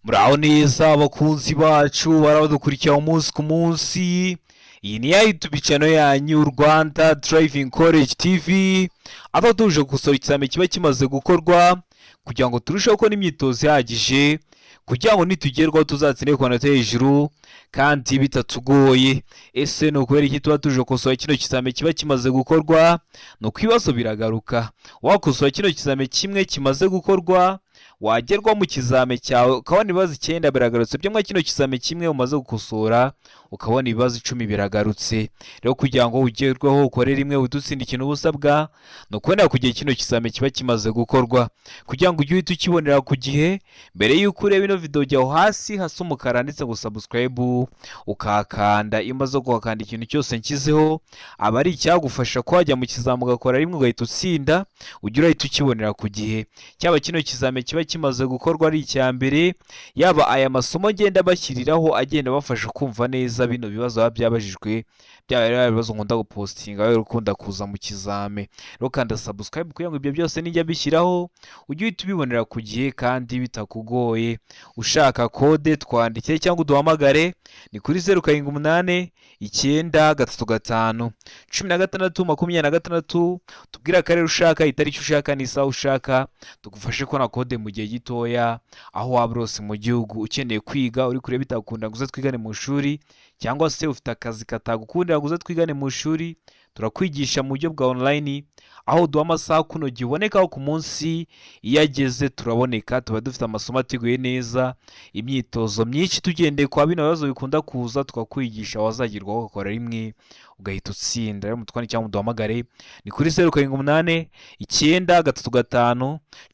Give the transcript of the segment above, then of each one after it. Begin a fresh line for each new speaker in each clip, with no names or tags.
Muraho neza abakunzi bacu barabadukurikira umunsi ku munsi. Iyi ni ya YouTube channel yanyu Rwanda Driving College TV, aho tuje gusaba ikizamini kiba kimaze gukorwa kugira ngo turusheho gukora imyitozo ihagije kugira ngo nitugerwaho tuzatsinde ku manota hejuru kandi bitatugoye. Ese ni ukubera iki tuba tuje gukosora kino kizamini kiba kimaze gukorwa? Ni uko ibibazo biragaruka. Wakosora kino kizamini kimwe kimaze gukorwa, wagerwa mu kizame cyawe ukabona ibibazo 9 biragarutse, byo mwa kino kizame kimwe umaze gukosora ukabona ibibazo 10 biragarutse. Rero kugira ngo ugerweho ukore rimwe udutsinde ikintu ubusabwa no kubona kugiye kino kizame kiba kimaze gukorwa, kugira ngo ujye uhita ukibonera ku gihe. Mbere y'uko ureba ino video jyaho hasi hasa umukara ndetse ngo subscribe ukakanda, imaze gukanda ikintu cyose nkizeho aba ari icyagufasha ko wajya mu kizame ugakora rimwe ugahita utsinda, ujye urahita ukibonera ku gihe. Cyaba kino kizame kiba kimaze gukorwa ari icya mbere, yaba aya masomo ngenda bashyiriraho agenda bafasha kumva neza bino bibazo baba byabajijwe, byaba ibibazo nkunda gupostinga wowe ukunda kuza mu kizame. Rero kanda subscribe kugira ngo ibyo byose nijya bishyiraho ujye uhita ubibonera ku gihe kandi bitakugoye. Ushaka kode twandikire cyangwa uduhamagare ni kuri 0789 935 16 tubwira akarere ushaka, itariki ushaka n'isaha ushaka, tugufashe ko na kode mu gihe gitoya aho waba urose mu gihugu. Ukeneye kwiga uri kure bitakunda ngo uze twigane mu ishuri, cyangwa se ufite akazi katagukundira ngo uze twigane mu ishuri, turakwigisha mu buryo bwa online aho duha amasaha kuno gibonekaho ku munsi. Iyo ageze turaboneka, tuba dufite amasomo ateguye neza, imyitozo myinshi tugendeye kwa bino bibazo bikunda kuza, tukakwigisha wazagirwaho ugakora rimwe ugahita utsinda. Rero mutwani cyangwa muduhamagare ni kuri 0789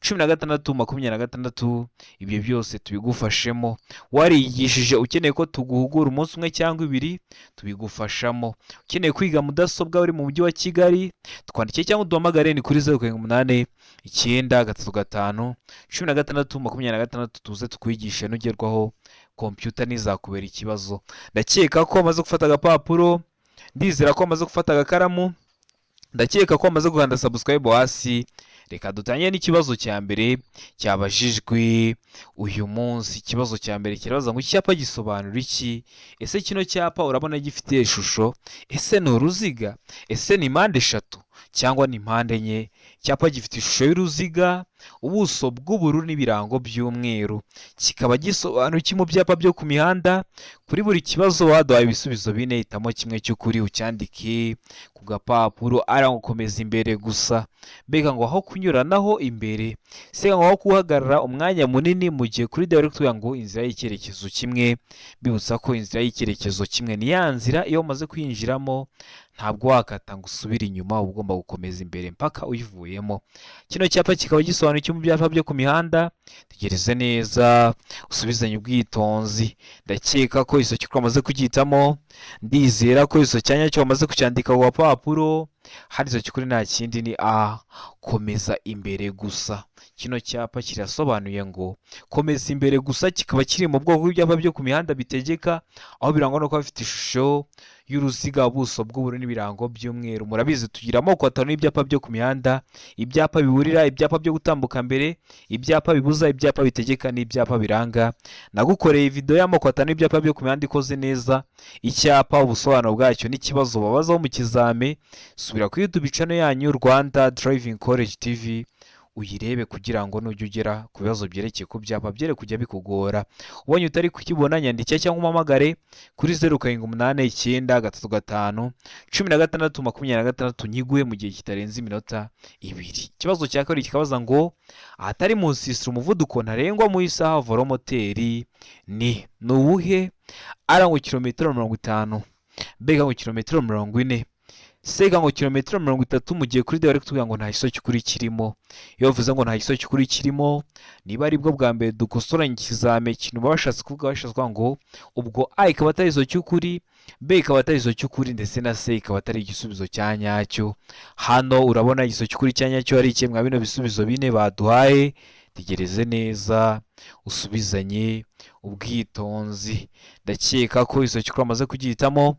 935 16 ibyo byose tubigufashemo. Warigishije ukeneye ko tuguhugura umunsi umwe cyangwa ibiri, tubigufashamo. Ukeneye kwiga mudasobwa uri mu mujyi wa Kigali, twandike cyangwa uduhamagare ni kuri 0789 935 16 tuze tukwigishe nugerwaho computer nizakubera ikibazo. Ndakeka ko amaze gufata agapapuro, ndizera ko amaze gufata agakaramu, ndakeka ko amaze gukanda subscribe hasi. Reka dutangire n'ikibazo cya mbere cyabajijwe uyu munsi. Ikibazo cya mbere kirabaza ngo icyapa gisobanura iki? Ese kino cyapa urabona gifite ishusho? Ese ni uruziga? Ese ni mpande eshatu cyangwa ni mpande enye? Icyapa gifite ishusho y'uruziga, ubuso bw'ubururu n'ibirango by'umweru. Kikaba gisobanura iki mu byapa byo ku mihanda? Kuri buri kibazo waduhaye ibisubizo bine, hitamo kimwe cy'ukuri ucyandike ku gapapuro. Ara gukomeza imbere gusa, mbega ngo aho kunyuranaho imbere, sega ngo aho guhagarara umwanya munini mu gihe kuri direct ngo inzira y'icyerekezo kimwe. Bibutsa ko inzira y'icyerekezo kimwe ni ya nzira iyo umaze kwinjiramo ntabwo wakata ngo usubire inyuma, uba ugomba gukomeza imbere mpaka uyivuyemo. Kino cyapa kikaba gisobanura iki mu byapa byo ku mihanda? Tegereze neza usubizanye ubwitonzi. Ndakeka ko iso cyuko amaze kugitamo, ndizera ko iso cyanya cyo amaze kucyandika ku gapapuro. Hari iso cyukuri nta kindi ni a, komeza imbere gusa. Kino cyapa kirasobanuye ngo komeza imbere gusa, kikaba kiri mu bwoko bw'ibyapa byo ku mihanda bitegeka, aho birangwa no kuba bifite ishusho y'uruziga, ubuso bw'ubururu n'ibirango by'umweru. Murabizi tugira amoko atanu y'ibyapa byo ku mihanda: ibyapa biburira, ibyapa byo gutambuka mbere, ibyapa bibuza, ibyapa bitegeka n'ibyapa biranga. Nagukoreye video y'amoko atanu y'ibyapa byo ku mihanda ikoze neza. Icyapa ubusobanuro bwacyo n'ikibazo babazaho mu kizame, subira kuri YouTube channel yanyu Rwanda Driving College TV uyirebe kugira ngo nujya ugera ku bibazo byerekeye ku byapa byere kujya bikugora. Ubonye utari kukibona nyandike cyangwa umamagare kuri 0789 335 nyiguye mu gihe kitarenze iminota 2. Ikibazo cya kabiri kikabaza ngo ahatari mu nsisiro umuvuduko ntarengwa mu isaha volomoteri ni uwuhe? Ara ngo kilometero 50, mbega ngo kilometero 40, sega ngo kilometero 30 mu gihe kuri direct ngo nta iso cyukuri kirimo. Iyo bavuze ngo nta iso cyukuri kirimo, niba ari bwo bwa mbere dukosoranye ikizame, ikintu babashatse kuvuga bashaka ngo ubwo a ikaba atari iso cyukuri, b ikaba atari iso cyukuri, ndetse na c ikaba atari igisubizo cya nyacyo. Hano urabona iso cyukuri cya nyacyo ari kimwe bino bisubizo bine baduhaye. Tegereze neza usubizanye ubwitonzi. Ndakeka ko iso cyukuri amaze kugihitamo,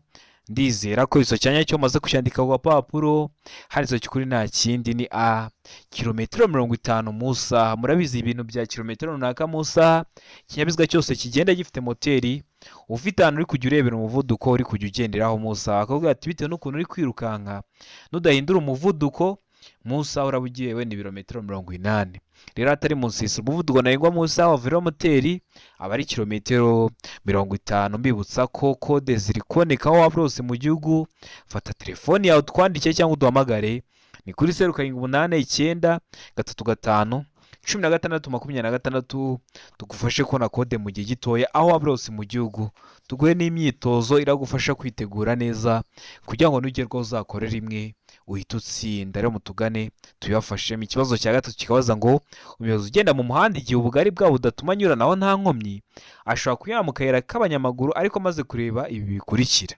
ndizera ko iso cyanya cyo maze kucyandika ku gapapuro, handitse cy'ukuri nta kindi ni a kilometero 50 mu isaha. Murabizi ibintu bya kilometero runaka mu isaha, ikinyabiziga cyose kigenda gifite moteri, ufite ahantu uri kujya urebera umuvuduko uri kujya ugenderaho mu isaha, akavuga ati bitewe n'ukuntu uri kwirukanka nudahindura umuvuduko mu isaha uraba ugiye wenda ibirometero 80. Rero atari munsi y'isi umuvuduko ntarengwa mu isaha wa velomoteri aba ari kilometero 50. Mbibutsa ko kode ziri kuboneka aho waba hose mu gihugu. Fata telefoni yawe twandike cyangwa uduhamagare, ni kuri 0789 35 16 tugufashe kubona kode mu gihe gitoya aho waba hose mu gihugu. Tuguhe n'imyitozo iragufasha kwitegura neza kugira ngo nugerwaho uzakore rimwe uhita utsinda. Rero mutugane tubibafashemo. Ikibazo cya gatatu kikabaza ngo umuyobozi ugenda mu muhanda igihe ubugari bwawo budatuma anyuranaho nta nkomyi ashobora kunyura mu kayira k'abanyamaguru ariko amaze kureba ibi bikurikira.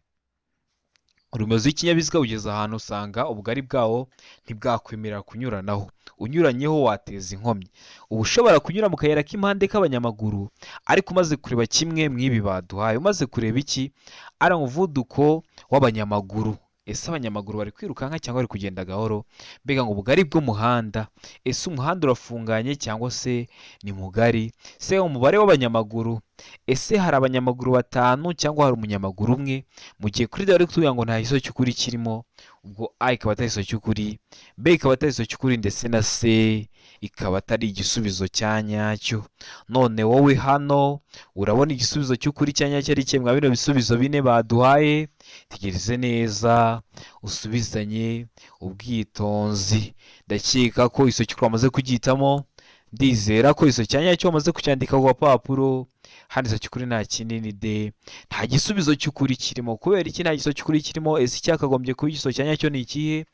Umuyobozi w'ikinyabiziga ugeze ahantu usanga ubugari bwawo ntibwakwemerera kunyuranaho, unyuranyeho wateza inkomyi. Uba ushobora kunyura mu kayira k'impande k'abanyamaguru ariko umaze kureba kimwe mw'ibi baduhaye. Umaze kureba iki? Ari umuvuduko w'abanyamaguru. Ese abanyamaguru bari kwirukanka cyangwa bari kugenda gahoro? Mbega ngo ubugari bw'umuhanda, ese umuhanda urafunganye cyangwa se ni mugari? Se umubare w'abanyamaguru, ese hari abanyamaguru 5 cyangwa hari umunyamaguru umwe? Mu gihe kuri bari kutubwira ngo nta giso cy'ukuri kirimo, ubwo a ikaba atari igiso cy'ukuri, b ikaba atari igiso cy'ukuri, ndetse na c ikaba atari igisubizo cya nyacyo. None wowe hano urabona igisubizo cy'ukuri cya nyacyo ari kimwe bino bisubizo bine baduhaye? Tegereze neza usubizanye ubwitonzi. Ndakeka ko iso cy'ukuri wamaze kugitamo, ndizera ko iso cya nyacyo wamaze kucyandika ku gapapuro. Handitse cy'ukuri nta kinini de, nta gisubizo cy'ukuri kirimo. Kubera iki nta gisubizo cy'ukuri kirimo? Ese icyakagombye kuba igisubizo cya nyacyo ni ikihe?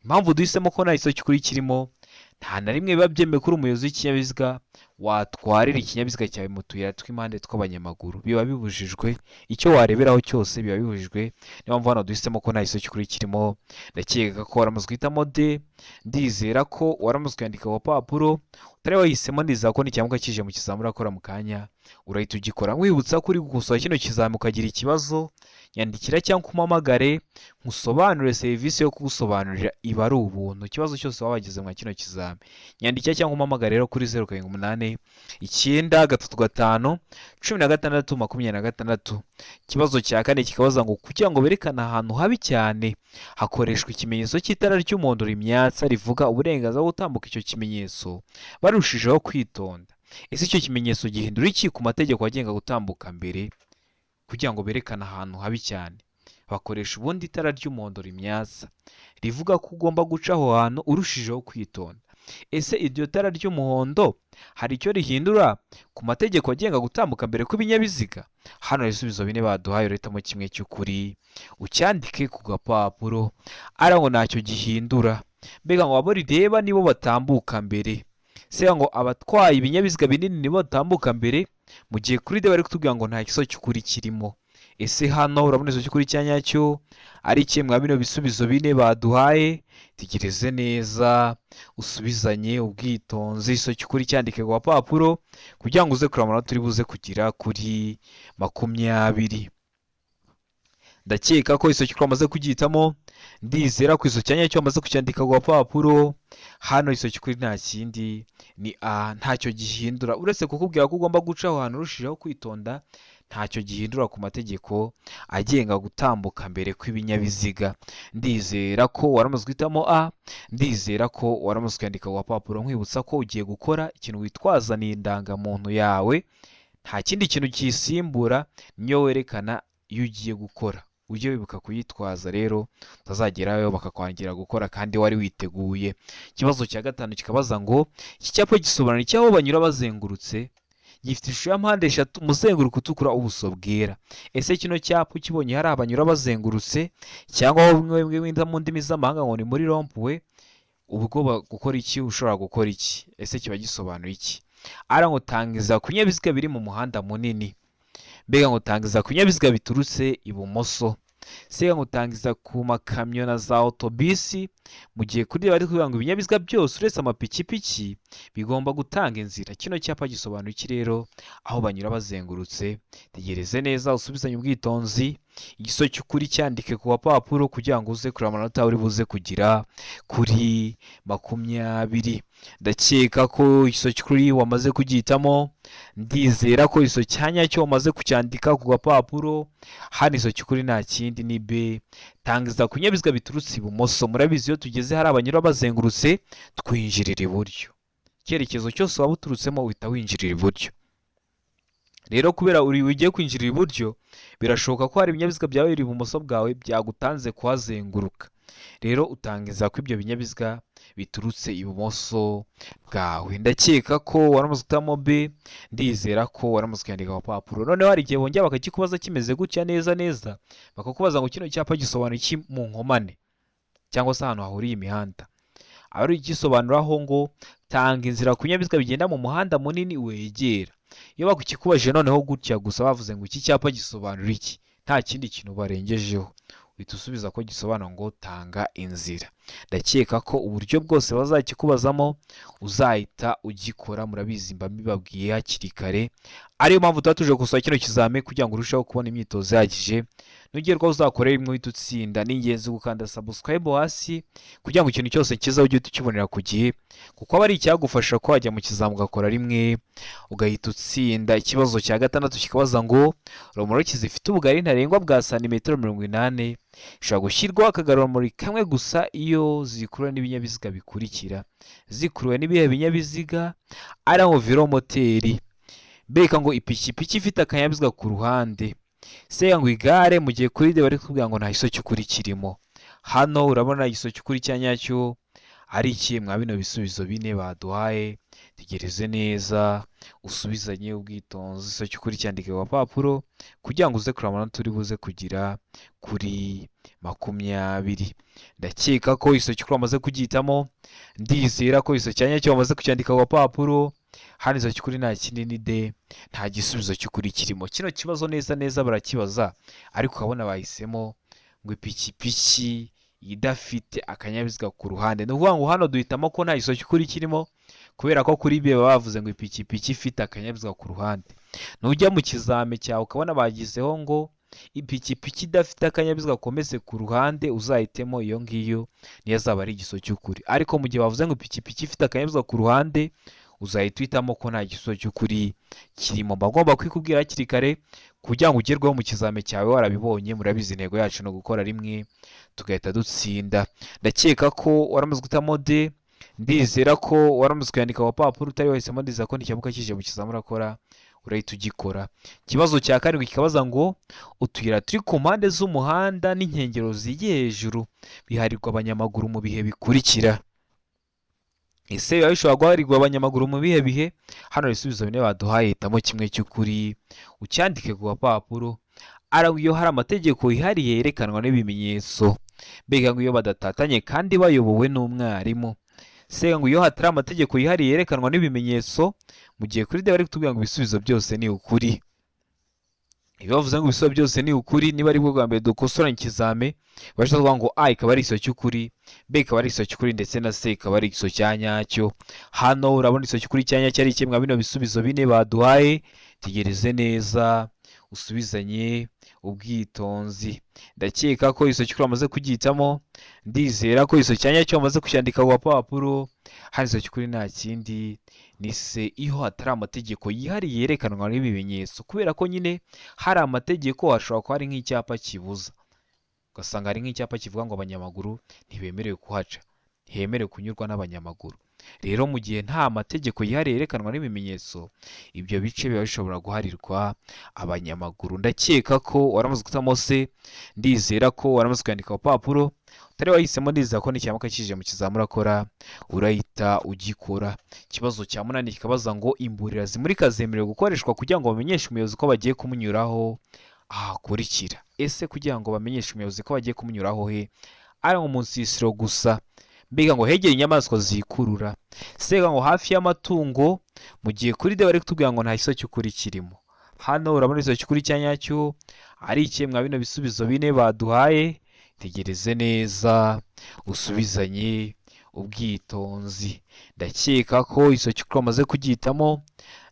Impamvu duhisemo ko nta gisubizo cy'ukuri kirimo, nta na rimwe biba byemewe kuri umuyobozi w'ikinyabiziga watwarira ikinyabiziga cyawe mu tuyira tw'impande tw'abanyamaguru. Biba bibujijwe, icyo wareberaho cyose biba bibujijwe. Niyo mpamvu hano duhisemo ko nta gisubizo cy'ukuri kirimo. Ndakeka ko waramaze guhitamo de, ndizera ko waramaze kwandika ku gapapuro. Utari wahisemo ndizera ko n'ikizamuka kije mu kizamini urakora mu kanya urahita ugikora. Nkwibutsa ko uri gukosora kino kizamini ukagira ikibazo, nyandikira cyangwa umpamagare nkusobanurire. Serivisi yo kugusobanurira iba ari ubuntu. Ikibazo cyose waba wagize mwa kino kizamini nyandikira cyangwa umpamagare rero kuri 0788 935 16 Ikibazo cya kane kikabaza ngo kugira ngo berekane ahantu habi cyane hakoreshwa ikimenyetso cy'itara ry'umuhondo rimyatsa rivuga uburenganzira bwo gutambuka. Icyo kimenyetso barushijeho kwitonda. Ese icyo kimenyetso gihindura iki ku mategeko agenga gutambuka mbere? Kugira ngo berekane ahantu habi cyane bakoresha ubundi itara ry'umuhondo rimyatsa rivuga ko ugomba guca aho hantu urushijeho kwitonda. Ese iryo tara ry'umuhondo hari icyo rihindura ku mategeko agenga gutambuka mbere kw'ibinyabiziga? Hano ibisubizo bine baduhaye urahitamo kimwe cy'ukuri ucyandike ku gapapuro. Ara ngo ntacyo gihindura. Mbega ngo abo rireba nibo batambuka mbere. Se ngo abatwaye ibinyabiziga binini nibo batambuka mbere, mu gihe kuri de bari kutubwira ngo nta giso cy'ukuri kirimo. Ese hano urabona igiso cy'ukuri cya nyacyo ari kimwe bino bisubizo bine baduhaye? Tegereze neza usubizanye ubwitonzi. Igiso cy'ukuri cyandike ku gapapuro kugira ngo uze kureba amanota turi buze kugira kuri 20. Ndakeka ko igiso cy'ukuri wamaze kugihitamo, ndizera ko igiso cya nyacyo wamaze kucyandika ku gapapuro. Hano igiso cy'ukuri nta kindi ni a, ntacyo gihindura uretse kukubwira ko ugomba guca aho hantu urushijeho kwitonda. Ntacyo gihindura ku mategeko agenga gutambuka mbere kw'ibinyabiziga. Ndizera ko waramaze guhitamo a, ndizera ko waramaze kwandika ku gapapuro. Nkwibutsa ko ugiye gukora ikintu witwaza ni indangamuntu yawe, nta kindi kintu kiyisimbura, niyo werekana iyo ugiye gukora. Ujye wibuka kuyitwaza rero utazagerayo bakakwangira gukora kandi wari witeguye. Ikibazo cya gatanu kikabaza ngo iki cyapa gisobanura iki aho banyura bazengurutse? Gifite ishusho ya mpande eshatu, umuzenguruko utukura, ubuso bwera. Ese kino cyapa ukibonye hari abanyura bazengurutse cyangwa aho bimwe wenda mu ndimi z'amahanga ngo ni muri rompuwe, ubwo gukora iki? Ushobora gukora iki? Ese kiba gisobanura iki? Ara ngo tangiza ku binyabiziga biri mu muhanda munini. Mbega ngo tangiza ku binyabiziga biturutse ibumoso. se ngo utangiza ku makamyo na za otobisi, mu gihe kuri bari kuvuga ngo ibinyabiziga byose uretse amapikipiki bigomba gutanga inzira. Kino cyapa gisobanura iki rero? Aho banyura bazengurutse. Tegereze neza usubizanye ubwitonzi, igiso cy'ukuri cyandike ku gapapuro kugira ngo uze kureba amanota uri buze kugira kuri 20. Ndakeka ko igiso cy'ukuri wamaze kugihitamo, ndizera ko igiso cyanya cyo wamaze kucyandika ku gapapuro. Hano igiso cy'ukuri nta kindi ni B. Tangiza ku binyabiziga biturutse ibumoso. Murabizi iyo tugeze hari abanyura bazengurutse twinjirira iburyo. Icyerekezo cyose waba uturutsemo uhita winjirira iburyo. Rero kubera ugiye kwinjirira iburyo, birashoboka ko hari ibinyabiziga byawe biri ibumoso bwawe byagutanze kuhazenguruka. Rero utangiza ko ibyo binyabiziga biturutse ibumoso bwawe. Ndakeka ko waramaze gutamo B, ndizera ko waramaze kwandika ku papuro. Noneho hari igihe bongera bakakikubaza kimeze gutya neza, bakakubaza ngo kino cyapa gisobanura iki mu nkomane cyangwa se ahantu hahuriye imihanda. Ari igisobanuraho ngo tanga inzira ku binyabiziga bigenda mu muhanda munini wegera. Iyo bakikubajije noneho gutya gusa bavuze ngo iki cyapa gisobanura iki, nta kindi kintu barengejeho, uhita usubiza ko gisobanura ngo tanga inzira. Ndakeka ko uburyo bwose bazakikubazamo uzahita ugikora. Murabizi mba mbibabwiye hakiri kare, ariyo mpamvu tuba tuje gusaba kino kizame kugira ngo urusheho kubona imyitozo ihagije. Nugerwaho uzakorera rimwe uhita utsinda. Ni ingenzi gukanda subscribe hasi kugira ngo ikintu cyose kiza ujye ukibonera ku gihe, kuko aba ari icyagufasha ko wajya mu kizamu ugakora rimwe ugahita utsinda. Ikibazo cya 6 kikabaza ngo romoroki zifite ubugari ntarengwa bwa santimetero 80 ishobora gushyirwaho akagarurarumuri kamwe gusa iyo zikuruwe n'ibinyabiziga bikurikira. Zikuruwe n'ibihe binyabiziga? Ari ngo velomoteri, mbega ngo ipikipiki ifite akanyabiziga ku ruhande, se ngo igare, mu gihe kuri bari kuvuga ngo nta giso cy'ukuri kirimo. Hano urabona igiso cy'ukuri cya nyacyo ari iki mwa bino bisubizo bine baduhaye. Tegereze neza usubizanye ubwitonzi, igiso cy'ukuri cyandike ku papuro kugira ngo uze kureba amanota uri buze kugira kuri 20. Ndakeka ko igiso cy'ukuri wamaze kugihitamo, ndizera ko igiso cya nyacyo wamaze kucyandika ku papuro. Hano igiso cy'ukuri nta kindi ni D, nta gisubizo cy'ukuri kirimo. Kino kibazo neza barakibaza, ariko ukabona bahisemo ngo ipikipiki idafite akanyabiziga ku ruhande. Ni ukuvuga ngo hano duhitamo ko nta giso cy'ukuri kirimo, kubera ko kuri B baba bavuze ngo ipikipiki ifite akanyabiziga ku ruhande. Nujya mu kizame cyawe ukabona bagizeho ngo ipikipiki idafite akanyabiziga komeze ku ruhande, uzahitemo iyo ngiyo niyo azaba ari igiso cy'ukuri. Ariko mu gihe bavuze ngo ipikipiki ifite akanyabiziga ku ruhande, uzahita uhitamo ko nta giso cy'ukuri kirimo. Bagomba kwikubwira hakiri kare kugira ngo ugerweho mu kizame cyawe warabibonye. Murabizi intego yacu no gukora rimwe tugahita dutsinda. Ndakeka ko waramaze gutamo D, ndizera ko waramaze kwandika ku papuro. Utari wahisemo, ndizera ko ntikibuka kije mu kizame urakora, urahita ugikora. Ikibazo cya 7 kikabaza ngo utuyira turi ku mpande z'umuhanda n'inkengero zigiye hejuru biharirwa abanyamaguru mu bihe bikurikira. Ese biba bishobora guharirwa abanyamaguru mu bihe bihe? Hano ibisubizo bine baduhaye, hitamo kimwe cy'ukuri ucyandike ku gapapuro. Araho iyo hari amategeko yihariye yerekanwa n'ibimenyetso, mbega ngo iyo badatatanye kandi bayobowe n'umwarimu. Se ngo iyo hatari amategeko yihariye yerekanwa n'ibimenyetso, mu gihe kuri bari kutubwira ngo ibisubizo byose ni ukuri. Iyo bavuze ngo ibisubizo byose ni ukuri, niba ari bwo bwa mbere dukosoranya ikizame, bashaka kuvuga ngo A ikaba ari igiso cy'ukuri, B ikaba ari igiso cy'ukuri, ndetse na C ikaba ari igiso cya nyacyo. Hano urabona igiso cy'ukuri cya nyacyo ari kimwe bino bisubizo bine baduhaye. Tegereze neza usubizanye ubwitonzi. Ndakeka ko igiso cy'ukuri wamaze kugihitamo, ndizera ko igiso cya nyacyo wamaze kucyandika ku papuro. Hano igiso cy'ukuri nta kindi ni C, iyo hatari amategeko yihariye yerekanwa n'ibimenyetso. Kubera ko nyine hari amategeko, hashobora kuba hari nk'icyapa kibuza, ugasanga hari nk'icyapa kivuga ngo abanyamaguru ntibemerewe kuhaca, ntihemerewe kunyurwa n'abanyamaguru. Rero mu gihe nta mategeko yihariye yerekanwa n'ibimenyetso, ibyo bice biba bishobora guharirwa abanyamaguru. Ndakeka ko waramaze gutamo C, ndizera ko waramaze kwandika ku papuro. Utari wahisemo, ndizera ko n'ikiyamuka kije mu kizamura urakora, urahita ugikora. Ikibazo cya 8 kikabaza ngo imburira zimurika zemerewe gukoreshwa kugira ngo bamenyeshe umuyobozi ko bagiye kumunyuraho ahakurikira. Ese kugira ngo bamenyeshe umuyobozi ko bagiye kumunyuraho he? Ari ngo mu nsisiro gusa, mbega ngo hegere inyamaswa zikurura, se ngo hafi y'amatungo, mu gihe kuri D bari kutubwira ngo nta giso cy'ukuri kirimo. hano urabona igisubizo cy'ukuri cya nyacyo ari ikihe mwa bino bisubizo bine baduhaye? Tegereze neza usubizanye ubwitonzi. Ndakeka ko igisubizo cy'ukuri wamaze kugihitamo,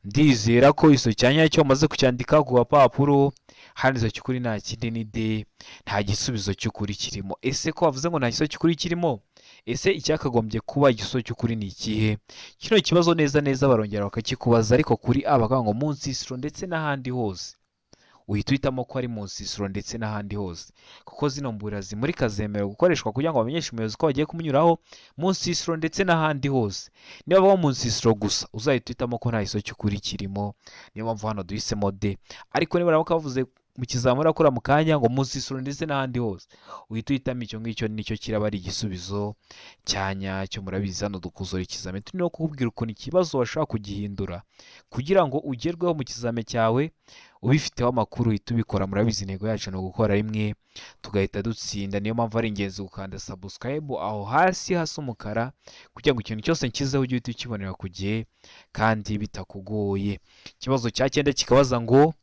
ndizera ko igisubizo cya nyacyo wamaze kucyandika ku gapapuro. Hano igisubizo cy'ukuri nta kindi ni D, nta gisubizo cy'ukuri kirimo. Ese ko wavuze ngo nta gisubizo cy'ukuri kirimo, ese icyakagombye kuba igisubizo cy'ukuri ni ikihe? Kino kibazo neza neza barongera bakakikubaza, ariko kuri A bakavuga ngo mu nsisiro ndetse n'ahandi hose. Uhita uhitamo ko ari mu nsisiro ndetse n'ahandi hose, kuko zino mburira zimurika zemerewe gukoreshwa kugira ngo bamenyeshe umuyobozi ko bagiye kumunyuraho mu nsisiro ndetse n'ahandi hose. Niba baba mu nsisiro gusa, uzahita uhitamo ko nta gisubizo cy'ukuri kirimo, niyo mpamvu hano duhisemo D. Ariko niba baramuka bavuze mu kizamini akora mu kanya ngo mu nsisiro ndetse n'ahandi hose, uhita uhitamo icyo ngicyo, nicyo kiraba ari igisubizo cya nyacyo. Murabizi hano dukosora ikizamini, turi no kukubwira ukuntu ikibazo washobora kugihindura kugira ngo ugerweho mu kizamini cyawe ubifiteho amakuru, uhita ubikora. Murabizi intego yacu ni ugukora rimwe tugahita dutsinda. Niyo mpamvu ari ingenzi gukanda subscribe aho hasi hasa umukara, kugira ngo ikintu cyose nshyizeho ujye uhita ukibonera ku gihe kandi bitakugoye. Ikibazo cya 9 kikabaza ngo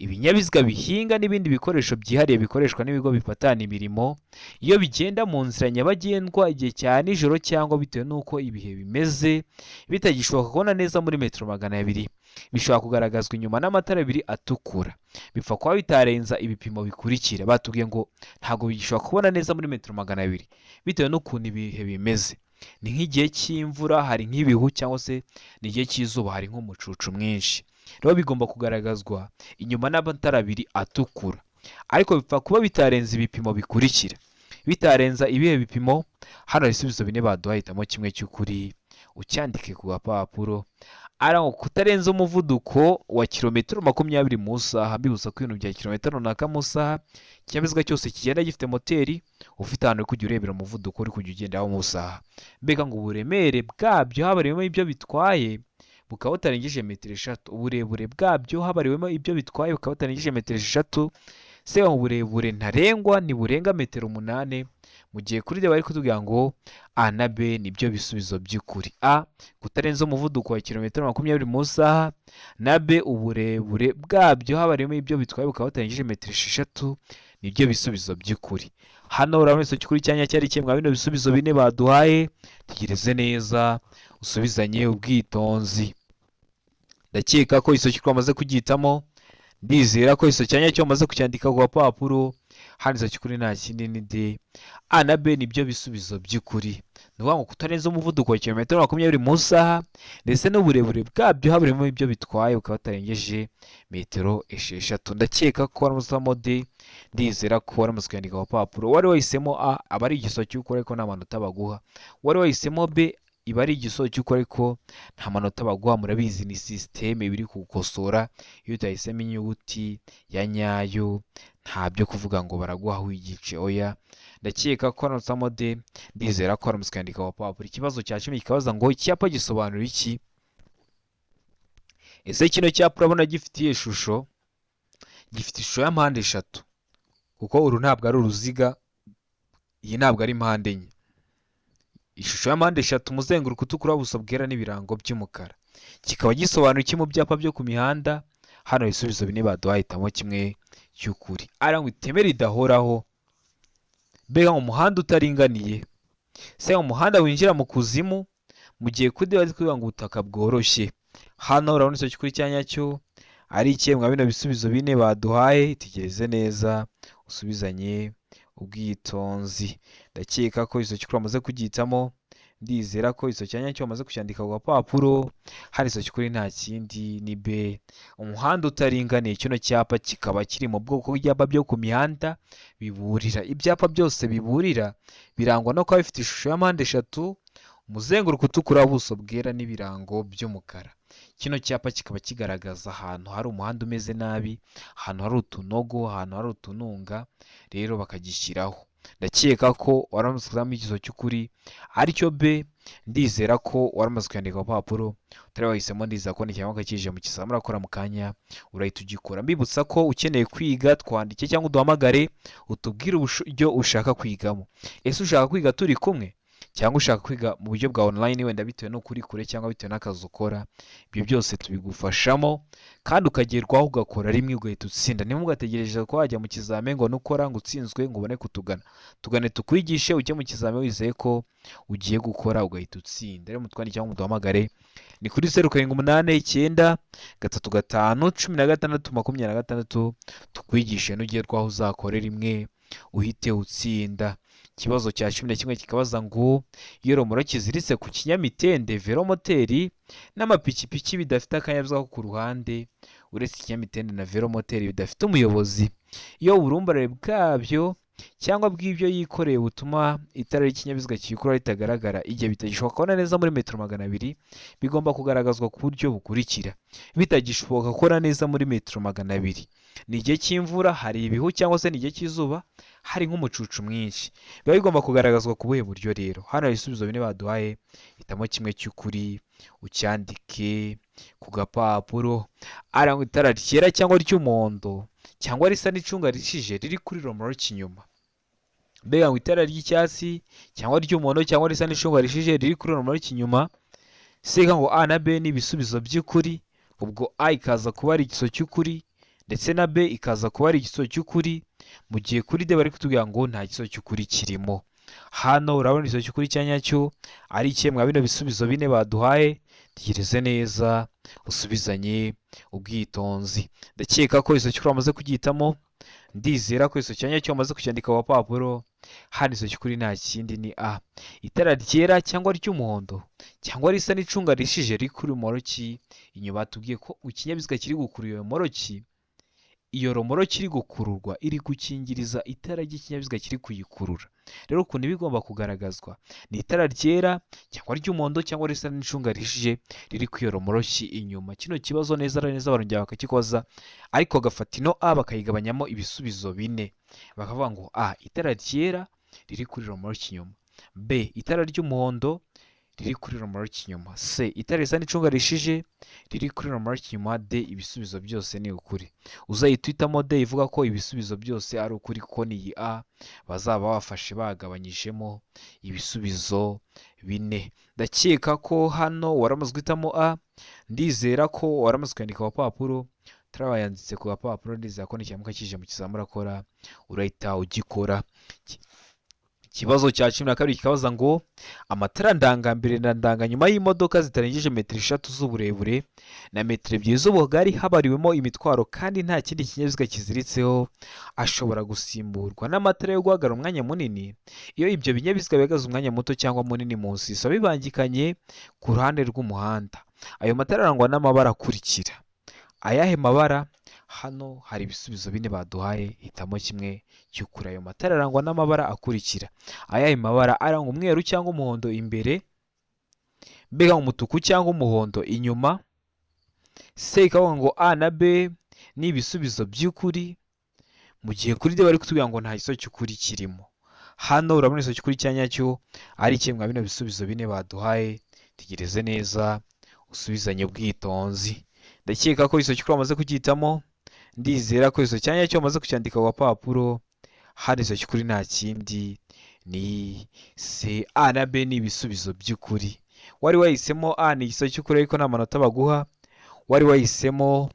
ibinyabiziga bihinga n'ibindi bikoresho byihariye bikoreshwa n'ibigo bifatana imirimo iyo bigenda mu nzira nyabagendwa igihe cya nijoro cyangwa bitewe n'uko ibihe bimeze bitagishoboka kubona neza muri metero 200, bishobora kugaragazwa inyuma n'amatara abiri atukura. Bipfa kuba bitarenza ibipimo bikurikira. Batubwiye ngo ntabwo bishobora kubona neza muri metero 200 bitewe n'ukuntu ibihe bimeze. Ni nk'igihe cy'imvura hari nk'ibihu, cyangwa se ni igihe cy'izuba hari nk'umucucu mwinshi. Rero bigomba kugaragazwa inyuma n'amatara abiri atukura, ariko bipfa kuba bitarenza ibipimo bikurikira. Bitarenza ibihe bipimo, hano ibisubizo bine baduhaye, hitamo kimwe cy'ukuri ucyandike ku gapapuro. Araho kutarenza umuvuduko wa kilometero 20 mu isaha. Mbibutsa ko ibintu bya kilometero runaka mu isaha, ikinyabiziga cyose kigenda gifite moteri, ufite ahantu uri kujya urebera umuvuduko uri kujya ugendaho mu isaha. Mbega ngo uburemere bwabyo habariwemo ibyo bitwaye bukaba butarengeje metero 3, uburebure bwabyo habariwemo ibyo bitwaye bukaba butarengeje metero 3. Se uburebure ntarengwa ntiburenga metero 8. Mu gihe kuri D bari kutubwira ngo A na B nibyo bisubizo by'ukuri. A, kutarenza umuvuduko wa kilometero 20 mu isaha, na B, uburebure bwabyo habariwemo ibyo bitwaye bukaba butarengeje metero 3, nibyo bisubizo by'ukuri. Hano urabona igisubizo cy'ukuri cyanya cyari kimwe bino bisubizo bine baduhaye. Tegereze neza usubizanye ubwitonzi. Ndakeka ko igisubizo cy'ukuri wamaze kugihitamo, ndizera ko igisubizo cyanya cyo wamaze kucyandika ku gapapuro. Hano igisubizo cy'ukuri nta kindi ni D. A na B nibyo bisubizo by'ukuri. Ni ukuvuga ngo kutarenza umuvuduko wa kilometero 20 mu isaha ndetse n'uburebure bwabyo haburiwemo ibyo bitwaye bukaba batarengeje metero 6. Ndakeka ko waramusamo D, ndizera ko waramaze kuyandika ku gapapuro. Wari wahisemo A aba ari igisubizo cy'ukuri ariko nta manota baguha. Wari wahisemo B iba ari igisubizo cy'ukuri ariko nta manota baguha. Murabizi ni sisiteme biri kugukosora. Iyo utahisemo inyuguti ya nyayo nta byo kuvuga ngo baraguhaho igice, oya. Ndakeka ko waramusamo D, ndizera ko waramaze kuyandika ku gapapuro. Ikibazo cya 10 kikabaza ngo icyapa gisobanura iki? Ese kino cyapa urabona gifitiye ishusho, gifite ishusho ya mpande 3, kuko uru ntabwo ari uruziga, iyi ntabwo ari mpande enye. Ishusho ya mpande 3, umuzenguruko utukura, ubuso bwera n'ibirango by'umukara. Kikaba gisobanura iki mu byapa byo ku mihanda? Hano ibisubizo bine baduhaye, hitamo kimwe cy'ukuri. Arangwa iteme ridahoraho. Mbega ngo umuhanda utaringaniye. Se umuhanda winjira mu kuzimu, mu gihe kudi bari kuvuga ngo ubutaka bworoshye. Hano urabona igisubizo cy'ukuri cyanya cyo ari ikihe mwa bino bisubizo bine baduhaye. Tegereze neza usubizanye ubwitonzi. Ndakeka ko igisubizo cy'ukuri wamaze kugihitamo, ndizera ko igisubizo cyanya cyo wamaze kucyandika ku gapapuro. Hari igisubizo cy'ukuri nta kindi ni B. Umuhanda utaringaniye. Kino cyapa kikaba kiri mu bwoko bw'ibyapa byo ku mihanda biburira. Ibyapa byose biburira birangwa no kuba bifite ishusho ya mpande 3, umuzenguruko utukura, ubuso bwera n'ibirango by'umukara. Kino cyapa kikaba kigaragaza ahantu hari umuhanda umeze nabi, ahantu hari utunogo, ahantu hari utununga, rero bakagishyiraho. Ndakeka ko waramaze kuzamo igisubizo cy'ukuri aricyo B. Ndizera ko waramaze kuyandika ku gapapuro. Utari wahisemo, ndizera ko n'ikinyamwuga kije mu kizamini urakora mu kanya urahita ugikora. Mbibutsa ko ukeneye kwiga, twandike cyangwa uduhamagare utubwire uburyo ushaka kwigamo. Ese ushaka kwiga turi kumwe cyangwa ushaka kwiga mu buryo bwa online wenda bitewe n'uko uri kure cyangwa bitewe n'akazi ukora, ibyo byose tubigufashamo kandi ukagerwaho ugakora rimwe ugahita utsinda. Ntimugategereje ko wajya mu kizame ngo nukora ngo utsinzwe ngo ubone kutugana. Tugane tukwigishe ujye mu kizame wizeye ko ugiye gukora ugahita utsinda. Rero mutwandike cyangwa muduhamagare ni kuri 0789 15 16 tukwigishe nugerwaho uzakore rimwe uhite utsinda. Ikibazo cya 11 kikabaza ngo iyo romoro kiziritse ku kinyamitende velomoteri n'amapikipiki bidafite akanyabiziga ko ku ruhande uretse ikinyamitende na velomoteri bidafite umuyobozi, iyo uburumbarare bwabyo cyangwa bw'ibyo yikoreye butuma itara ry'ikinyabiziga kiyikura ritagaragara igihe bitagishoboka kubona neza muri metero 200, bigomba kugaragazwa ku buryo bukurikira. Bitagishoboka kubona neza muri metero 200, ni igihe cy'imvura, hari ibihu cyangwa se ni igihe cy'izuba, hari nk'umucucu mwinshi. Biba bigomba kugaragazwa ku buhe buryo rero? Hano hari ibisubizo bine baduhaye, hitamo kimwe cy'ukuri ucyandike ku gapapuro. Arangwa itara ryera cyangwa ry'umuhondo cyangwa risa n'icunga rishije riri kuri romoro cy'inyuma. Mbega ngo itara ry'icyatsi cyangwa ry'umuhondo cyangwa risa n'icunga rishije riri kuri romoro cy'inyuma. Seka ngo A na B ni ibisubizo by'ukuri, ubwo A ikaza kuba ari igisubizo cy'ukuri ndetse na B ikaza kuba ari igisubizo cy'ukuri, mu gihe kuri D bari kutubwira ngo nta gisubizo cy'ukuri kirimo. Hano urabona igisubizo cy'ukuri cya nyacyo ari kimwe mwa bino bisubizo bine baduhaye. Tegereze neza usubizanye ubwitonzi. Ndakeka ko igisubizo cy'ukuri wamaze kugihitamo, ndizera ko igisubizo cya nyacyo wamaze kucyandika ku papuro. Hano igisubizo cy'ukuri nta kindi ni A, itara ryera cyangwa ry'umuhondo cyangwa risa n'icunga rishije riri kuri romoroki inyuma. Batubwiye ko ikinyabiziga kiri gukurura iyo romoroki, iyo romoroki iri gukururwa iri gukingiriza itara ry'ikinyabiziga kiri kuyikurura. Rero ukuntu bigomba kugaragazwa ni itara ryera cyangwa ry'umuhondo cyangwa risa n'icunga rishije riri ku iyo romoroki inyuma. Kino kibazo neza barongera bakakikoza, ariko bagafata ino A bakayigabanyamo ibisubizo bine, bakavuga ngo A itara ryera riri kuri romoroki inyuma, B itara ry'umuhondo riri kuri romoroki inyuma, C itara risa n'icunga rishije riri kuri romoroki inyuma, D ibisubizo byose ni ukuri. Uzahita uhitamo D ivuga ko ibisubizo byose ari ukuri, kuko ni iyi A bazaba bafashe bagabanyijemo ibisubizo bine. Ndakeka ko hano waramaze guhitamo A, ndizera ko waramaze kwandika ku papuro. Turabayanditse ku gapapuro, ndizera ko n'ikimuka kije mu kizamura akora urahita ugikora. Ikibazo cya 12 kikabaza ngo amatara ndangambere na ndanganyuma y'imodoka zitarengeje metero 3 z'uburebure na metero 2 z'ubugari habariwemo imitwaro kandi nta kindi kinyabiziga kiziritseho ashobora gusimburwa n'amatara yo guhagarara umwanya munini iyo ibyo binyabiziga bihagaze umwanya muto cyangwa munini mu nsisa bibangikanye ku ruhande rw'umuhanda. Ayo matara arangwa n'amabara akurikira. Ayahe mabara? Hano hari ibisubizo bine baduhaye, hitamo kimwe cy'ukuri. Ayo matara arangwa n'amabara akurikira. Ayahe mabara? Arangwa umweru cyangwa umuhondo imbere, mbega umutuku cyangwa umuhondo inyuma. C ikavuga ngo A na B ni ibisubizo by'ukuri, mu gihe kuri D bari kutubwira ngo nta gisubizo cy'ukuri kirimo. Hano urabona igisubizo cy'ukuri cya nyacyo ari kimwe mwa bino bisubizo bine baduhaye. Tegereze neza usubizanye ubwitonzi. Ndakeka ko igisubizo cy'ukuri wamaze kugihitamo, ndizera ko igisubizo cya nyacyo wamaze kucyandika ku papuro. Hano igisubizo cy'ukuri nta kindi ni C, A na B ni ibisubizo by'ukuri. Wari wahisemo A ni igisubizo cy'ukuri ariko nta manota baguha, wari wahisemo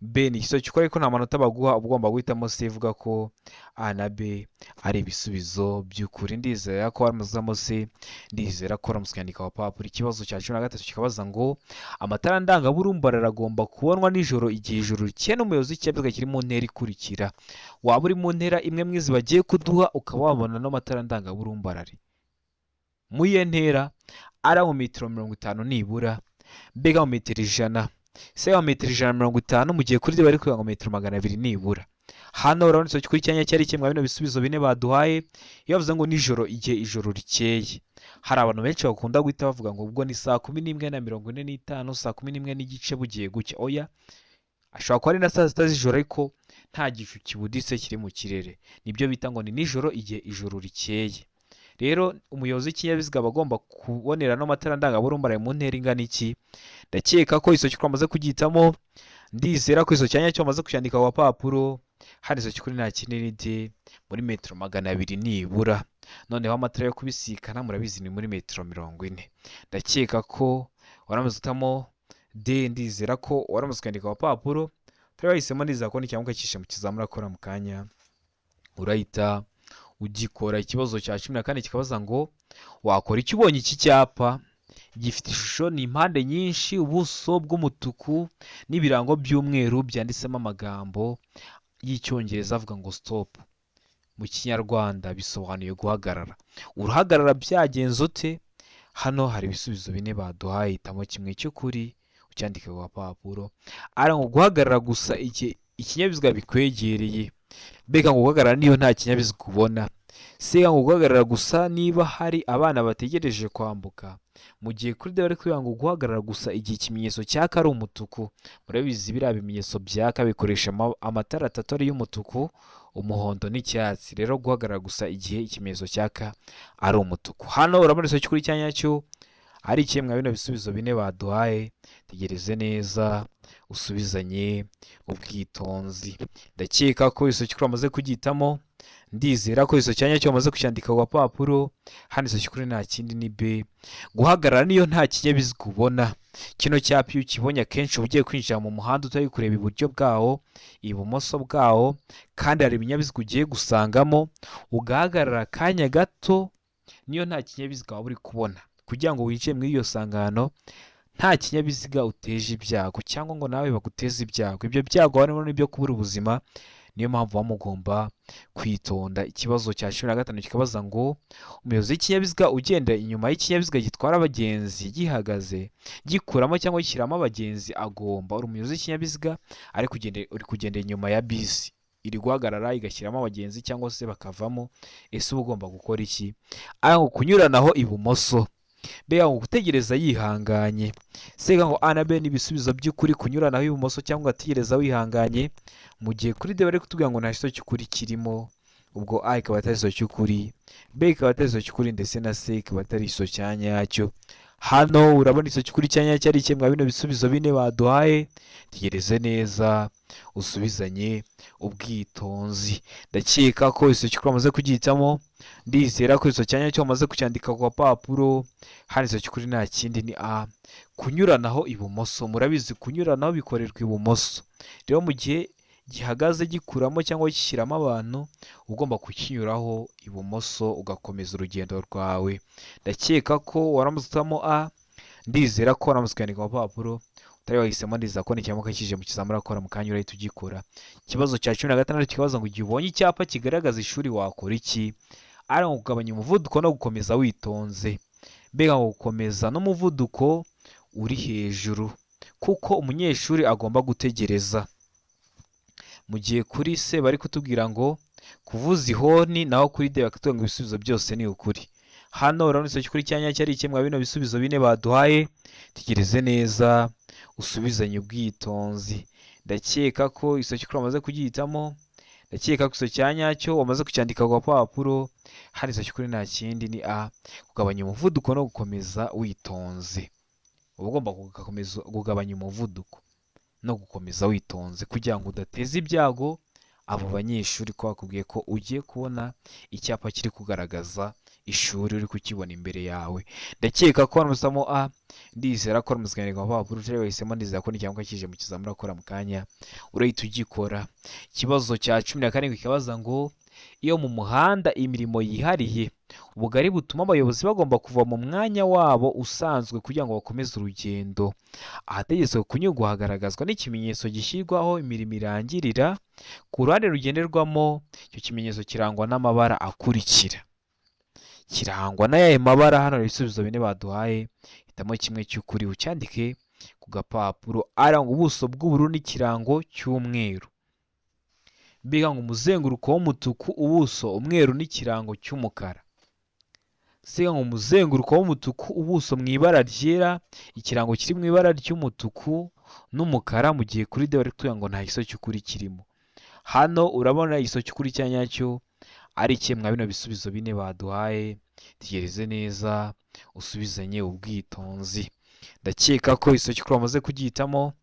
B ni igisubizo cy'ukuri ariko nta manota baguha, ugomba guhitamo C ivuga ko A na B ari ibisubizo by'ukuri. Ndizera ko waramuzamo C, ndizera ko waramutse kwandika ku papuro. Ikibazo cya 13 kikabaza ngo amatara ndangaburumbarare aragomba kubonwa nijoro igihe ijoro rikeye n'umuyobozi w'ikinyabiziga kiri mu ntera ikurikira. Waba uri mu ntera imwe mwizi bagiye kuduha ukaba wabona n'amatara ndangaburumbarare mu iyo ntera. Ari mu metero 50 nibura, mbega mu metero 100, C mu metero 150, mu gihe kuri D bari kuvuga ngo metero 200 nibura. Hano urabona igisubizo cy'ukuri cya nyacyo ari kimwe bino bisubizo bine baduhaye. Iyo bavuze ngo nijoro igihe ijoro rikeye, hari abantu benshi bakunda guhita bavuga ngo ubwo ni saa 11:45, saa 11:15 bugiye gucya. Oya, ashobora kuba ari na saa 6 z'ijoro ariko nta gicu kibuditse kiri mu kirere. Nibyo bita ngo ni nijoro igihe ijoro rikeye. Rero umuyobozi w'ikinyabiziga aba agomba kubonera n'amatara ndangaburumbarare mu ntera ingana iki. Ndakeka ko igisubizo cy'ukuri wamaze kugihitamo, ndizera ko igisubizo cya nyacyo wamaze kucyandika ku papuro. Hano igisubizo cy'ukuri nta kindi ni D muri metero 200 nibura. noneho amatara yo kubisikana murabizi ni muri metero 40. Ndakeka ko waramaze gutamo D, ndizera ko waramaze kwandika agapapuro, utari wahisemo ndizera ko n'icyangwa ukakishe mu kizamura akora mu kanya urahita ugikora. Ikibazo cya 14 kikabaza ngo wakora iki ubonye iki cyapa gifite ishusho ni impande nyinshi, ubuso bw'umutuku n'ibirango by'umweru byanditsemo amagambo y'icyongereza avuga ngo stop. Mu kinyarwanda bisobanuye guhagarara. Urahagarara byagenze ute? Hano hari ibisubizo 4 baduhaye, hitamo kimwe cy'ukuri ucyandike ku gapapuro. Ara ngo guhagarara gusa ikinyabiziga bikwegereye. Mbega ngo guhagarara niyo nta kinyabiziga ubona. Sega ngo guhagarara gusa niba hari abana bategereje kwambuka. Mu gihe kuri bari kuvuga ngo guhagarara gusa igihe ikimenyetso cyaka ari umutuku. Murabizi biriya bimenyetso byaka bikoresha amatara 3 ari y'umutuku, umuhondo n'icyatsi. Rero guhagarara gusa igihe ikimenyetso cyaka ari umutuku. Hano urabona iso cy'ukuri cyanya cyo ari kimwe bino bisubizo 4 baduhaye. Tegereze neza usubizanye ubwitonzi. Ndakeka ko iso cy'ukuri amaze kugitamo, ndizera ko iso cyanya cyo amaze kucyandika ku gapapuro. Hano iso cy'ukuri nta kindi ni B. Guhagarara niyo nta kinyabiziga ubona. Kino cyapa iyo ukibonye akenshi ugiye kwinjira mu muhanda utari kureba iburyo bwawo, ibumoso bwawo, kandi hari ibinyabiziga ugiye gusangamo, ugahagarara akanya gato, niyo nta kinyabiziga waba uri kubona, kugira ngo winjiye muri iyo sangano nta kinyabiziga uteje ibyago cyangwa ngo nawe baguteze ibyago. Ibyo byago harimo n'ibyo kubura ubuzima, niyo mpamvu bamugomba kwitonda. Ikibazo cya 15 kikabaza ngo umuyobozi w'ikinyabiziga ugenda inyuma y'ikinyabiziga gitwara abagenzi gihagaze gikuramo cyangwa gishyiramo abagenzi agomba. Uri umuyobozi w'ikinyabiziga uri kugenda inyuma ya bisi iri guhagarara igashyiramo abagenzi cyangwa se bakavamo, ese uba ugomba gukora iki? Aho kunyuranaho ibumoso. Mbega ngo gutegereza yihanganye. Sega ngo A na B n'ibisubizo by'ukuri, kunyuranaho ibumoso cyangwa ugategereza wihanganye. Mu gihe kuri D bari kutubwira ngo nta kiso cy'ukuri kirimo, ubwo A ikaba atari iso cy'ukuri, B ikaba atari iso cy'ukuri, ndetse na C ikaba atari iso cyanyacyo. Hano urabona iso cy'ukuri cyanyacyo ari kimwe bino bisubizo 4 baduhaye. Tegereze neza usubizanye ubwitonzi. Ndakeka ko iso cy'ukuri amaze kugihitamo, ndizera ko iso cyanya cyo amaze kucyandika ku gapapuro. Hano iso cy'ukuri nta kindi ni A, kunyuranaho ibumoso. Murabizi kunyuranaho bikorerwa ibumoso, rero mu gihe gihagaze gikuramo cyangwa gishyiramo abantu ugomba kukinyuraho ibumoso ugakomeza urugendo rwawe. Ndakeka ko waramuzamo A, ndizera ko waramutse kwandika ku gapapuro, utari wahisemo ndizera ko n'icyambuka kije mu kizamura akora mu kanya urahita ugikora. Ikibazo cya 16 kikabaza ngo igihe ubonye icyapa kigaragaza ishuri wakora iki? Ari ngo kugabanya umuvuduko no gukomeza witonze. Mbega ngo gukomeza n'umuvuduko uri hejuru, kuko umunyeshuri agomba gutegereza. Mu gihe kuri C bari kutubwira ngo kuvuza ihoni, naho kuri D bakatubwira ngo ibisubizo byose ni ukuri. Hano urabona iso cy'ukuri cyanya cyari kimwe bino bisubizo 4 baduhaye. Tegereze neza usubizanye ubwitonzi. Ndakeka ko iso cy'ukuri amaze kugihitamo, ndakeka ko iso cyanyacyo wamaze kucyandika ku gapapuro. Hano iso cy'ukuri nta kindi ni A, kugabanya umuvuduko no gukomeza witonze. Uba ugomba kugabanya umuvuduko no gukomeza witonze kugira ngo udateza ibyago abo banyeshuri, ko bakubwiye ko ugiye kubona icyapa kiri kugaragaza ishuri uri kukibona imbere yawe. Ndakeka ko wamusamo A, ndizera ko wamusanganye ku gapapuro, utari wahisemo ndizera ko n'icyambuka kije mu kizamura akora mu kanya urahita ugikora. Ikibazo cya 17 kikabaza ngo iyo mu muhanda imirimo yihariye, ubugari butuma abayobozi bagomba kuva mu mwanya wabo usanzwe kugira ngo bakomeze urugendo. Ahategetswe kunyurwa hagaragazwa n'ikimenyetso gishyirwaho imirimo irangirira. Ku ruhande rugenderwamo icyo kimenyetso kirangwa n'amabara akurikira. Kirangwa n'ayahe mabara? Hano ibisubizo 4 baduhaye, hitamo kimwe cy'ukuri ucyandike ku gapapuro. Aranga ubuso bw'ubururu n'ikirango cy'umweru. Mbega ngo umuzenguruko w'umutuku, ubuso umweru n'ikirango cy'umukara. Sega ngo umuzenguruko w'umutuku, ubuso mu ibara ryera, ikirango kiri mu ibara ry'umutuku n'umukara. Mu gihe kuri D bari kutubwira ngo nta giso cy'ukuri kirimo. Hano urabona igiso cy'ukuri cyanyacyo ari kimwe bino bisubizo 4 baduhaye. Tegereze neza usubizanye ubwitonzi. Ndakeka ko iso cy'ukuri wamaze kugihitamo,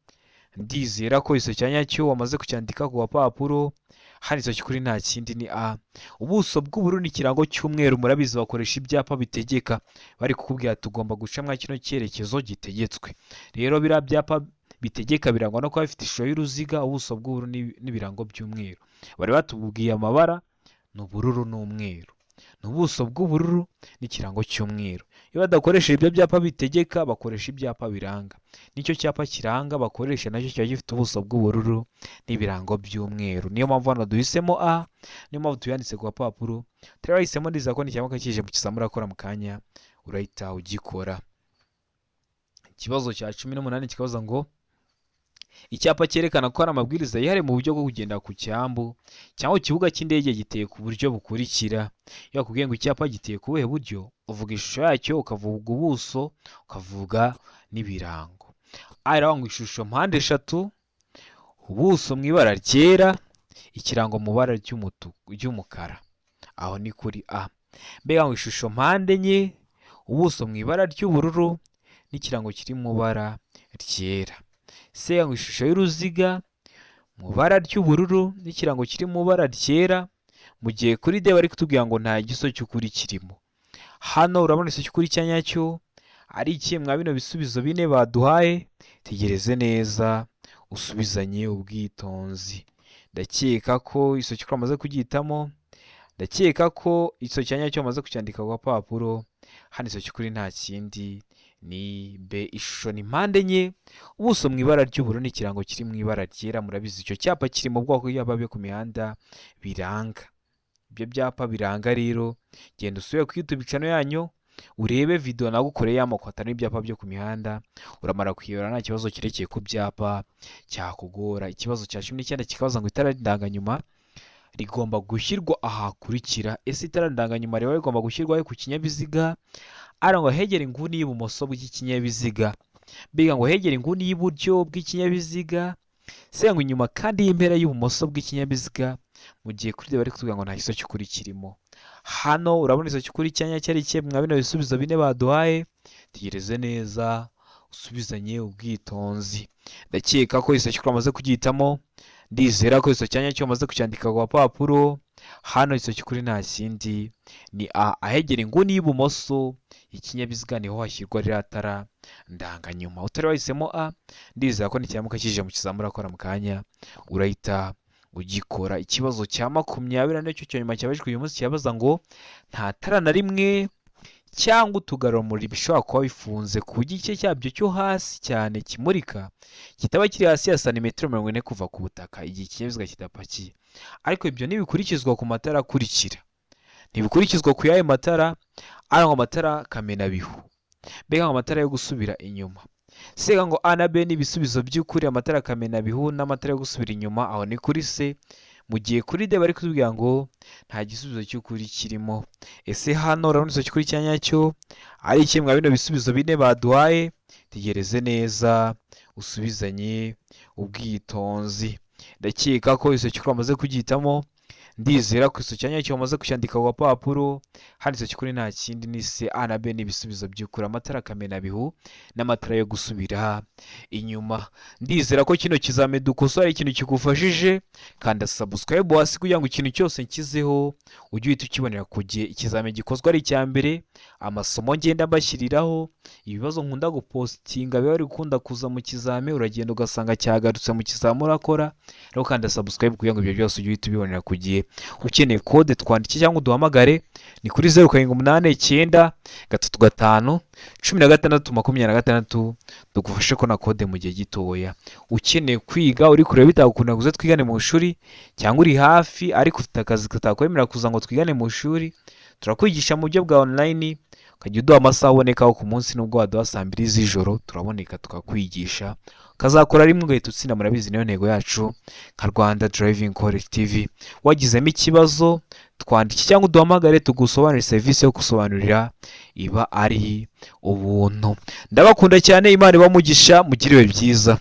ndizera ko iso cyanyacyo wamaze kucyandika ku gapapuro. hano izo cy'ukuri nta kindi ni A. Ubuso bw'ubururu n'ikirango cy'umweru, murabizi bakoresha ibyapa bitegeka bari kukubwira tugomba guca mwa kino cyerekezo gitegetswe. Rero biriya byapa bitegeka birangwa no kuba bifite ishusho y'uruziga, ubuso bw'ubururu n'ibirango by'umweru. Bari batubwiye amabara ni ubururu n'umweru, ni ubuso bw'ubururu n'ikirango cy'umweru. Iyo badakoresha ibyo byapa bitegeka bakoresha ibyapa biranga, nicyo cyapa kiranga bakoresha nacyo kiba gifite ubuso bw'ubururu n'ibirango by'umweru. Niyo mpamvu hano duhisemo A, niyo mpamvu tuyanditse ku gapapuro. Turahisemo ndiza ko n'icyamaka kije mu kizamini urakora mu kanya urahita ugikora. Ikibazo cya 18 kikabaza ngo icyapa cyerekana ko hari amabwiriza yihariye mu buryo bwo kugenda ku cyambu cyangwa ikibuga cy'indege giteye ku buryo bukurikira. Iyo bakubwiye ngo icyapa giteye ku buhe buryo, uvuga ishusho yacyo, ukavuga ubuso, ukavuga n'ibirango. Aha ngo ishusho mpande eshatu, ubuso mu ibara ryera, ikirango mu ibara ry'umukara. Aho ni kuri A. Mbega ngo ishusho mpande enye, ubuso mu ibara ry'ubururu n'ikirango kiri mu ibara ryera. Se ngo ishusho y'uruziga mu ibara ry'ubururu n'ikirango kiri mu ibara ryera, mu gihe kuri D bari kutubwira ngo nta giso cy'ukuri kirimo. Hano urabona igiso cy'ukuri cya nyacyo ari iki mwa bino bisubizo bine baduhaye? Tegereze neza usubizanye ubwitonzi. Ndakeka ko igiso cy'ukuri amaze kugihitamo, ndakeka ko igiso cya nyacyo amaze kucyandika ku gapapuro. Hano igiso cy'ukuri nta kindi ni B. Ishusho ni mpande enye, ubuso mu ibara ry'ubururu n'ikirango kiri mu ibara ryera. Murabizi icyo cyapa kiri mu bwoko bw'ibyapa byo ku mihanda biranga. Ibyo byapa biranga rero, genda usubire ku YouTube channel yanyu urebe video nagukoreye y'amoko atanu y'ibyapa byo ku mihanda, uramara kuyibona nta kibazo kirekeye ku byapa cyakugora. Ikibazo cya 19 kikabaza ngo itara ndanganyuma rigomba gushyirwa ahakurikira. Ese itara ndanganyuma rero rigomba gushyirwa ku kinyabiziga? Ngo hegera inguni y'ibumoso bw'ikinyabiziga, mbega ngo hegera inguni y'iburyo bw'ikinyabiziga, se ngo inyuma kandi y'impera y'ibumoso bw'ikinyabiziga, mu gihe kuri bari kutubwira ngo nta giso cy'ukuri kirimo. Hano urabona igiso cy'ukuri cyanya cyari cye mwa bino bisubizo bine baduhaye. Tegereze neza usubizanye ubwitonzi. Ndakeka ko igiso cy'ukuri amaze kugihitamo, ndizera ko igiso cyanya cyo amaze kucyandika ku gapapuro. Hano igiso cy'ukuri nta kindi ni A. Ahegera inguni y'ibumoso ikinyabiziga niho hashyirwa ririya tara ndanganyuma. Utari wahisemo A, ndizera ko n'ikiyamuka kije mu kizamini urakora mu kanya urahita ugikora. Ikibazo cya 20 nicyo cyo nyuma cyabajwe uyu munsi cyabaza ngo nta tara na rimwe cyangwa utugarurumuri bishobora kuba bifunze ku gice cyabyo cyo hasi cyane kimurika kitaba kiri hasi ya santimetero 40 kuva ku butaka igihe ikinyabiziga kidapakiye. Ariko ibyo ntibikurikizwa ku matara akurikira, ntibikurikizwa ku yayo matara. Ngo amatara kamenabihu, mbega ngo amatara yo gusubira inyuma. Sega ngo A na B ni ibisubizo by'ukuri, amatara kamenabihu n'amatara yo gusubira inyuma. Aho ni kuri C, mu gihe kuri D bari kutubwira ngo nta gisubizo cy'ukuri kirimo. Ese hano urabona igiso cy'ukuri cya nyacyo ari iki mwa bino bisubizo bine baduhaye? Tegereze neza usubizanye ubwitonzi. Ndakeka ko igiso cy'ukuri amaze kugihitamo, ndizera ko igiso cya nyacyo amaze kucyandika ku gapapuro. Hano igiso cy'ukuri nta kindi ni C. A na B ni ibisubizo by'ukuri, amatara kamenabihu n'amatara yo gusubira inyuma. Ndizera ko kino kizame dukosora ikintu kigufashije. Kanda subscribe hasi kugira ngo ikintu cyose nkizeho ujye uhita ukibonera ku gihe. Ikizame gikozwe ari icya mbere, amasomo ngenda mbashyiriraho, ibibazo nkunda gupostinga biba bari gukunda kuza mu kizame, uragenda ugasanga cyagarutse mu kizame urakora. Rero kanda subscribe kugira ngo ibyo byose ujye uhita ubibonera ku gihe. Ukeneye kode twandike cyangwa uduhamagare ni kuri 0789351626 tugufashe ko na kode mu gihe gitoya. Ukeneye kwiga uri kureba bitagukunda kuza twigane mu ishuri, cyangwa uri hafi ariko ufite akazi katakwemerera kuza ngo twigane mu ishuri, turakwigisha mu buryo bwa online. Ukajya uduha amasaha abonekaho ku munsi, nubwo waduha saa 2 z'ijoro turaboneka tukakwigisha, ukazakora rimwe ugahita utsinda. Murabizi niyo ntego yacu nka Rwanda Driving Collective. Wagizemo ikibazo twandike cyangwa uduhamagare tugusobanurire, serivisi yo gusobanurira iba ari ubuntu. Ndabakunda cyane, Imana ibamugisha, mugiriwe byiza.